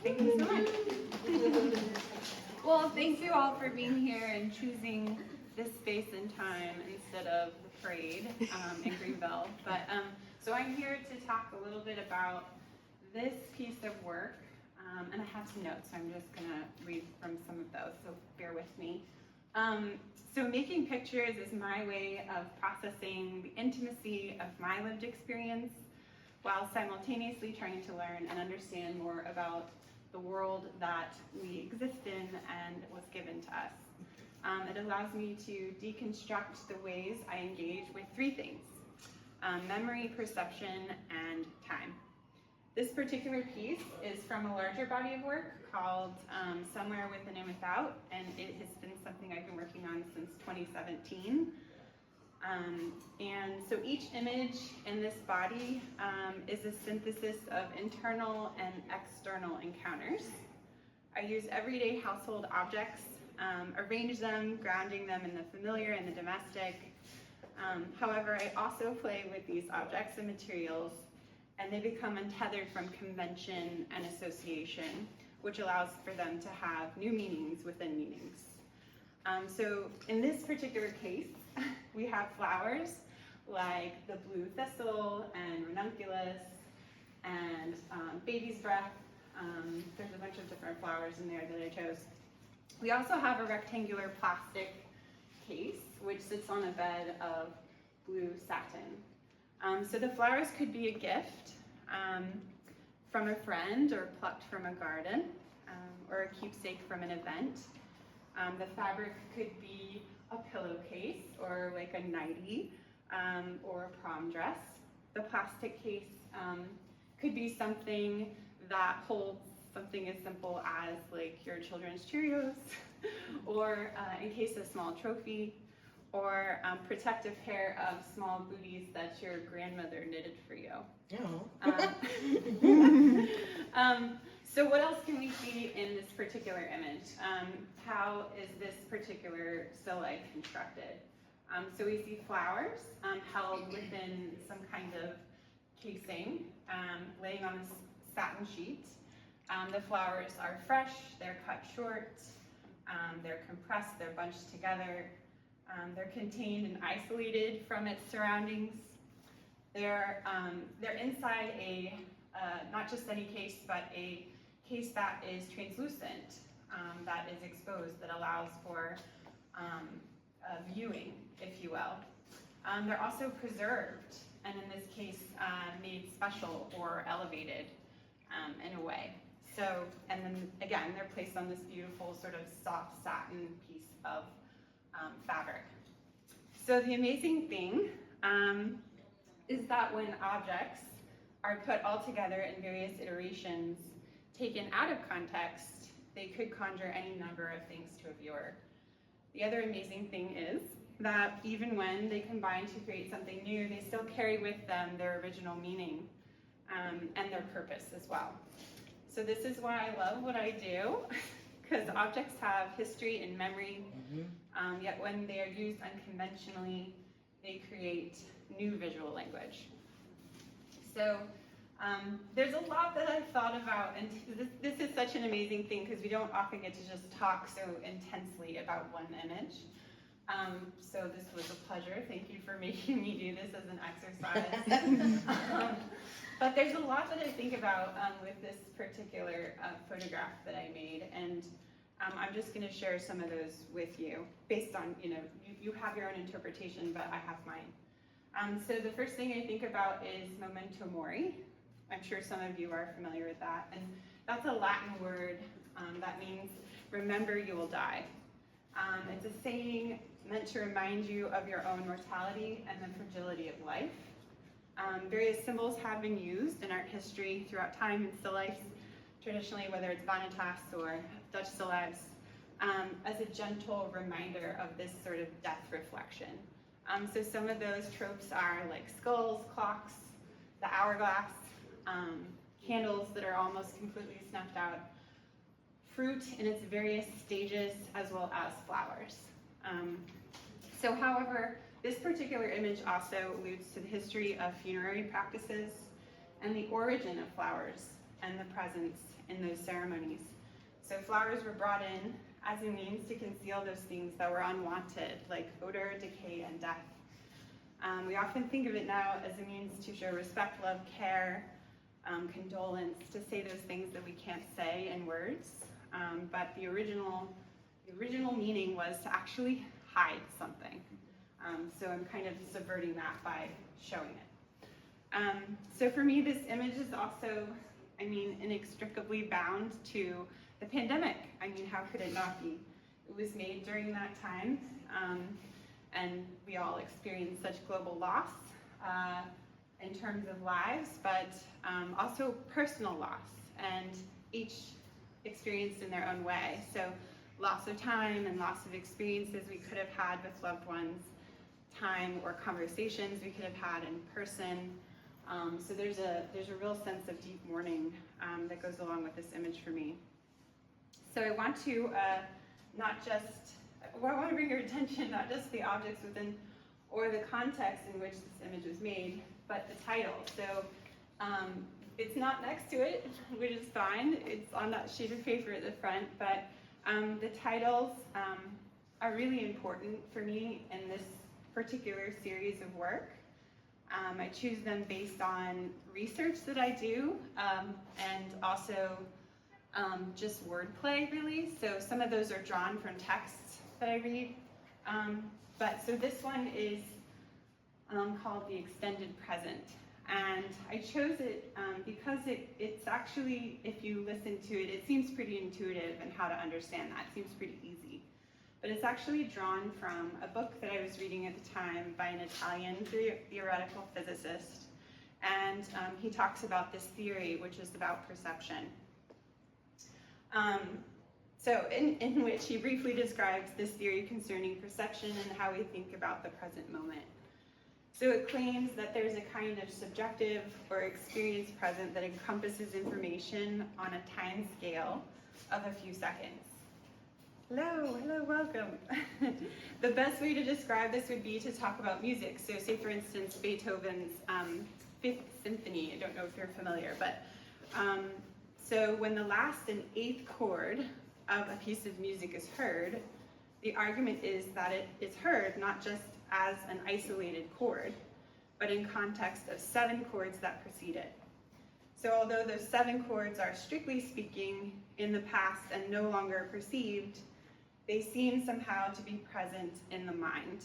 Thank you so much. Well, thank you all for being here and choosing this space and time instead of the parade in Greenville. But so I'm here to talk a little bit about this piece of work, and I have some notes, so I'm just gonna read from some of those, so bear with me. So making pictures is my way of processing the intimacy of my lived experience while simultaneously trying to learn and understand more about the world that we exist in and was given to us. It allows me to deconstruct the ways I engage with three things: memory, perception, and time. This particular piece is from a larger body of work called Somewhere Within and Without, and it has been something I've been working on since 2017. And so each image in this body is a synthesis of internal and external encounters. I use everyday household objects, arrange them, grounding them in the familiar and the domestic. However, I also play with these objects and materials, and they become untethered from convention and association, which allows for them to have new meanings within meanings. So in this particular case, we have flowers like the blue thistle and ranunculus and baby's breath. There's a bunch of different flowers in there that I chose. We also have a rectangular plastic case which sits on a bed of blue satin. So the flowers could be a gift from a friend or plucked from a garden, or a keepsake from an event. The fabric could be a pillowcase or like a nightie or a prom dress. The plastic case could be something that holds something as simple as like your children's Cheerios or encase a small trophy, or protective pair of small booties that your grandmother knitted for you. So what else can we see in this particular image? How is this particular still life constructed? So we see flowers held within some kind of casing, laying on this satin sheet. The flowers are fresh, they're cut short, they're compressed, they're bunched together. They're contained and isolated from its surroundings. They're inside a, not just any case, but a case that is translucent, that is exposed, that allows for viewing, if you will. They're also preserved, and in this case, made special or elevated in a way. So, and then again, they're placed on this beautiful sort of soft satin piece of fabric. So the amazing thing is that when objects are put all together in various iterations, taken out of context, they could conjure any number of things to a viewer. The other amazing thing is that even when they combine to create something new, they still carry with them their original meaning and their purpose as well. So this is why I love what I do, because objects have history and memory, yet when they are used unconventionally, they create new visual language. So there's a lot that I've thought about, and this is such an amazing thing because we don't often get to just talk so intensely about one image. So this was a pleasure. Thank you for making me do this as an exercise. But there's a lot that I think about with this particular photograph that I made, and I'm just going to share some of those with you based on, you have your own interpretation, but I have mine. So the first thing I think about is memento mori. I'm sure some of you are familiar with that. And that's a Latin word that means remember you will die. It's a saying meant to remind you of your own mortality and the fragility of life. Various symbols have been used in art history throughout time and still lifes, traditionally, whether it's vanitas or Dutch still lifes, as a gentle reminder of this sort of death reflection. So some of those tropes are like skulls, clocks, the hourglass, candles that are almost completely snuffed out, fruit in its various stages, as well as flowers. So however, this particular image also alludes to the history of funerary practices and the origin of flowers and the presence in those ceremonies. So flowers were brought in as a means to conceal those things that were unwanted, like odor, decay, and death. We often think of it now as a means to show respect, love, care, condolence, to say those things that we can't say in words. But the original meaning was to actually hide something. So I'm kind of subverting that by showing it. So for me, this image is also, inextricably bound to the pandemic. How could it not be? It was made during that time, and we all experienced such global loss in terms of lives, but also personal loss, and each experienced in their own way. So loss of time and loss of experiences we could have had with loved ones, time or conversations we could have had in person. So there's a real sense of deep mourning that goes along with this image for me. So I want to I want to bring your attention not just to the objects within or the context in which this image was made, but the title. So it's not next to it, which is fine. It's on that sheet of paper at the front, but the titles are really important for me in this particular series of work. I choose them based on research that I do, and also just wordplay, really. So some of those are drawn from texts that I read. But so this one is called The Extended Present. And I chose it because it's actually, if you listen to it, it seems pretty intuitive and how to understand that. It seems pretty easy. But it's actually drawn from a book that I was reading at the time by an Italian theoretical physicist. And he talks about this theory, which is about perception. So in which he briefly describes this theory concerning perception and how we think about the present moment. So it claims that there's a kind of subjective or experience present that encompasses information on a time scale of a few seconds. Hello, welcome. The best way to describe this would be to talk about music. So say for instance, Beethoven's Fifth Symphony. I don't know if you're familiar, but so when the last and eighth chord of a piece of music is heard, the argument is that it is heard not just as an isolated chord, but in context of 7 chords that precede it. So although those 7 chords are strictly speaking in the past and no longer perceived, they seem somehow to be present in the mind,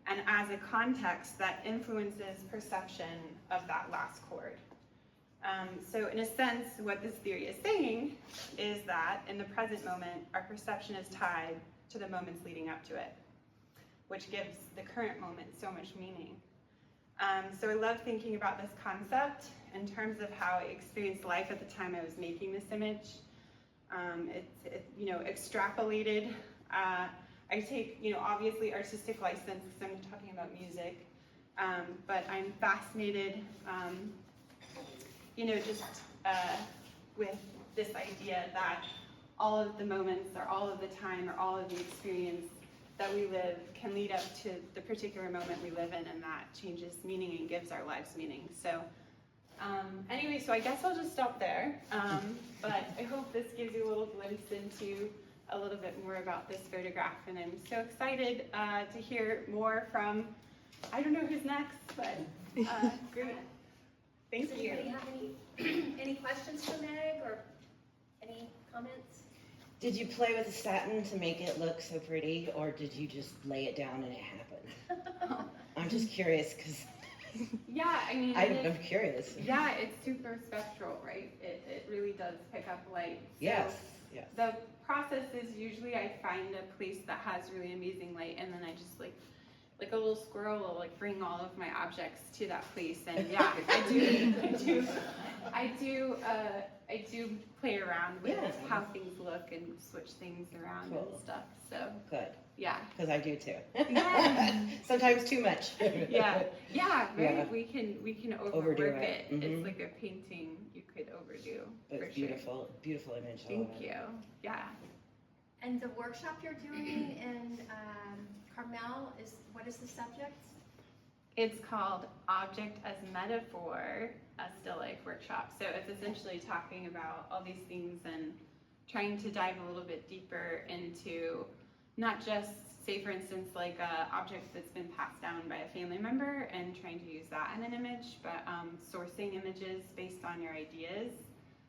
and as a context that influences perception of that last chord. So in a sense, what this theory is saying is that in the present moment, our perception is tied to the moments leading up to it, which gives the current moment so much meaning. So I love thinking about this concept in terms of how I experienced life at the time I was making this image. Extrapolated. I take, obviously artistic license because I'm talking about music, but I'm fascinated, with this idea that all of the moments or all of the time or all of the experience that we live can lead up to the particular moment we live in, and that changes meaning and gives our lives meaning. So anyway, so I guess I'll just stop there, but I hope this gives you a little glimpse into a little bit more about this photograph, and I'm so excited to hear more from, I don't know who's next, but great. Thank you. Does anybody have any questions for Meg or any comments? Did you play with the satin to make it look so pretty, or did you just lay it down and it happened? I'm just curious because yeah, I'm curious. Yeah, it's super spectral, right? It really does pick up light. So yes, yes. The process is usually I find a place that has really amazing light, and then I just like a little squirrel will bring all of my objects to that place, and yeah, I do play around with how things look and switch things around and stuff. So good. Yeah. Because I do too. Yeah. Sometimes too much. Yeah. Right. Yeah. We can Overdo overwork it. it. Mm-hmm. It's like a painting you could overdo. But it's beautiful, beautiful image. Thank you. Yeah. And the workshop you're doing in Carmel what is the subject? It's called Object as Metaphor, a Still Life Workshop. So it's essentially talking about all these things and trying to dive a little bit deeper into not just, say for instance, like a object that's been passed down by a family member and trying to use that in an image, but sourcing images based on your ideas,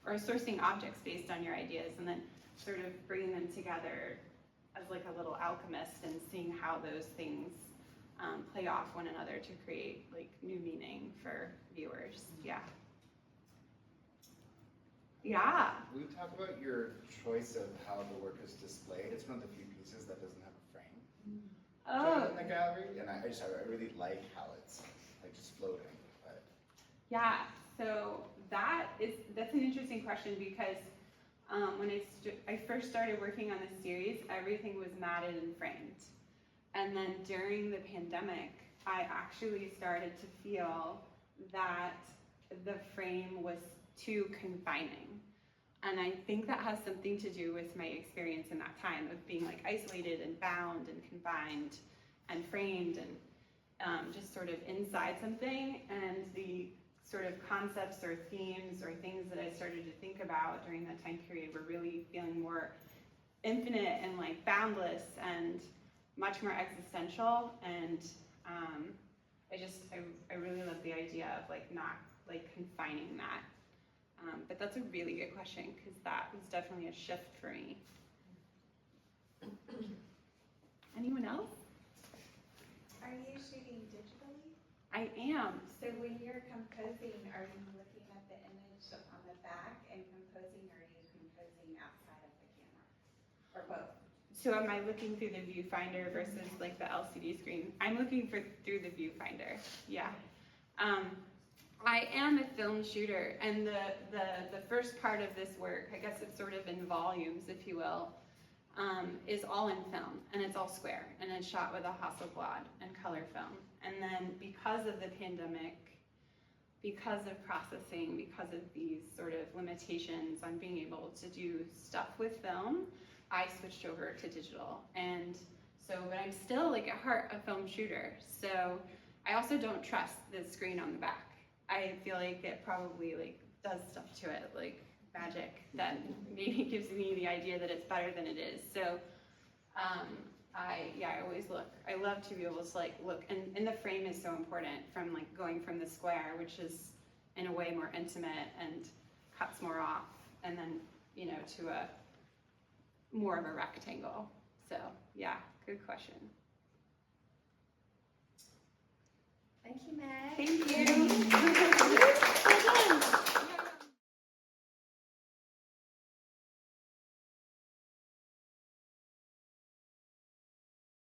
or sourcing objects based on your ideas, and then sort of bringing them together as like a little alchemist and seeing how those things play off one another to create like new meaning for viewers. Yeah. Yeah. Will you talk about your choice of how the work is displayed? It's one of the few pieces that doesn't have a frame. Oh. In the gallery, and I really like how it's like just floating. But Yeah. So that's an interesting question because when I first started working on this series, everything was matted and framed. And then during the pandemic, I actually started to feel that the frame was too confining. And I think that has something to do with my experience in that time of being like isolated and bound and confined and framed and just sort of inside something. And the sort of concepts or themes or things that I started to think about during that time period were really feeling more infinite and like boundless and much more existential. And I really love the idea of like not like confining that. But that's a really good question because that was definitely a shift for me. Anyone else? Are you shooting digitally? I am. So when you're composing, are you looking at the image on the back and composing, or are you composing outside of the camera? Or both? So am I looking through the viewfinder versus like the LCD screen? I'm looking through the viewfinder. Yeah. I am a film shooter, and the first part of this work, I guess it's sort of in volumes, if you will, is all in film, and it's all square, and it's shot with a Hasselblad and color film. And then because of the pandemic, because of processing, because of these sort of limitations on being able to do stuff with film, I switched over to digital. And so, but I'm still like at heart a film shooter. So I also don't trust the screen on the back. I feel like it probably like does stuff to it, like magic that maybe gives me the idea that it's better than it is. So I always look. I love to be able to like look, and the frame is so important from like going from the square, which is in a way more intimate and cuts more off, and then, you know, to a more of a rectangle. So yeah, good question. Thank you, Meg. Thank you.